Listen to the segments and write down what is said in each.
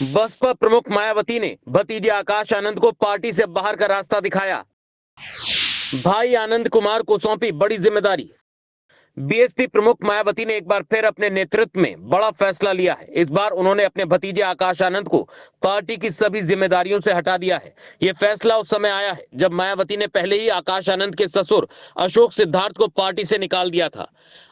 बसपा प्रमुख मायावती ने भतीजे आकाश आनंद को पार्टी से बाहर का रास्ता दिखाया। भाई आनंद कुमार को सौंपी बड़ी जिम्मेदारी। बीएसपी प्रमुख मायावती ने एक बार फिर अपने नेतृत्व में बड़ा फैसला लिया है। इस बार उन्होंने अपने भतीजे आकाश आनंद को पार्टी की सभी जिम्मेदारियों से हटा दिया है। यह फैसला उस समय आया है जब मायावती ने पहले ही आकाश आनंद के ससुर अशोक सिद्धार्थ को पार्टी से निकाल दिया था।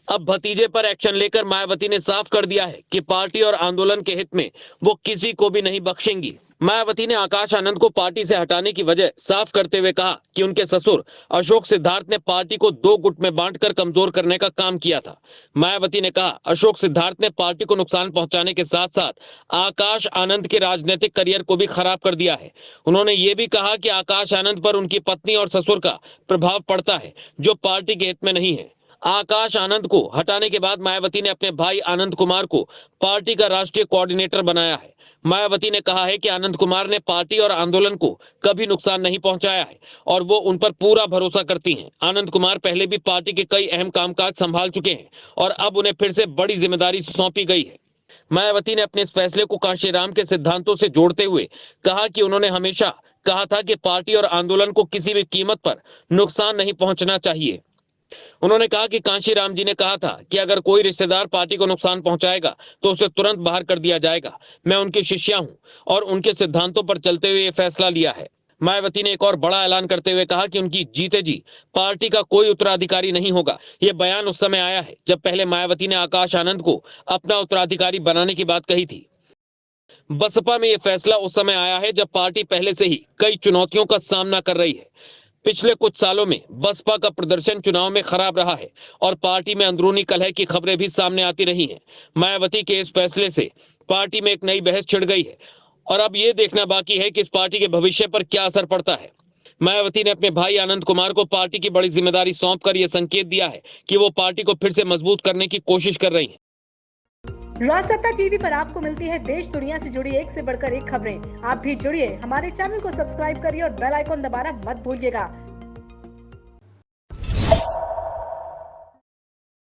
अब भतीजे पर एक्शन लेकर मायावती ने साफ कर दिया है कि पार्टी और आंदोलन के हित में वो किसी को भी नहीं बख्शेंगी। मायावती ने आकाश आनंद को पार्टी से हटाने की वजह साफ करते हुए कहा कि उनके ससुर अशोक सिद्धार्थ ने पार्टी को दो गुट में बांटकर कमजोर करने का काम किया था। मायावती ने कहा, अशोक सिद्धार्थ ने पार्टी को नुकसान पहुंचाने के साथ साथ आकाश आनंद के राजनीतिक करियर को भी खराब कर दिया है। उन्होंने ये भी कहा कि आकाश आनंद पर उनकी पत्नी और ससुर का प्रभाव पड़ता है जो पार्टी के हित में नहीं है। आकाश आनंद को हटाने के बाद मायावती ने अपने भाई आनंद कुमार को पार्टी का राष्ट्रीय कोऑर्डिनेटर बनाया है। मायावती ने कहा है कि आनंद कुमार ने पार्टी और आंदोलन को कभी नुकसान नहीं पहुंचाया है और वो उन पर पूरा भरोसा करती हैं। आनंद कुमार पहले भी पार्टी के कई अहम कामकाज संभाल चुके हैं और अब उन्हें फिर से बड़ी जिम्मेदारी सौंपी गई है। मायावती ने अपने इस फैसले को कांशीराम के सिद्धांतों से जोड़ते हुए कहा कि उन्होंने हमेशा कहा था कि पार्टी और आंदोलन को किसी भी कीमत पर नुकसान नहीं पहुंचना चाहिए। उन्होंने कहा कि कांशीराम जी ने कहा था कि अगर कोई रिश्तेदार पार्टी को नुकसान पहुंचाएगा तो उसे तुरंत बाहर कर दिया जाएगा। मैं उनकी शिष्या हूं और उनके सिद्धांतों पर चलते हुए ये फैसला लिया है। मायावती ने एक और बड़ा ऐलान करते हुए कहा कि उनकी जीते जी पार्टी का कोई उत्तराधिकारी नहीं होगा। यह बयान उस समय आया है जब पहले मायावती ने आकाश आनंद को अपना उत्तराधिकारी बनाने की बात कही थी। बसपा में यह फैसला उस समय आया है जब पार्टी पहले से ही कई चुनौतियों का सामना कर रही है। पिछले कुछ सालों में बसपा का प्रदर्शन चुनाव में खराब रहा है और पार्टी में अंदरूनी कलह की खबरें भी सामने आती रही हैं। मायावती के इस फैसले से पार्टी में एक नई बहस छिड़ गई है और अब ये देखना बाकी है कि इस पार्टी के भविष्य पर क्या असर पड़ता है। मायावती ने अपने भाई आनंद कुमार को पार्टी की बड़ी जिम्मेदारी सौंपकर यह संकेत दिया है कि वो पार्टी को फिर से मजबूत करने की कोशिश कर रही है। राजसत्ता टीवी पर आपको मिलती है देश दुनिया से जुड़ी एक से बढ़कर एक खबरें। आप भी जुड़िए, हमारे चैनल को सब्सक्राइब करिए और बेल आइकॉन दबाना मत भूलिएगा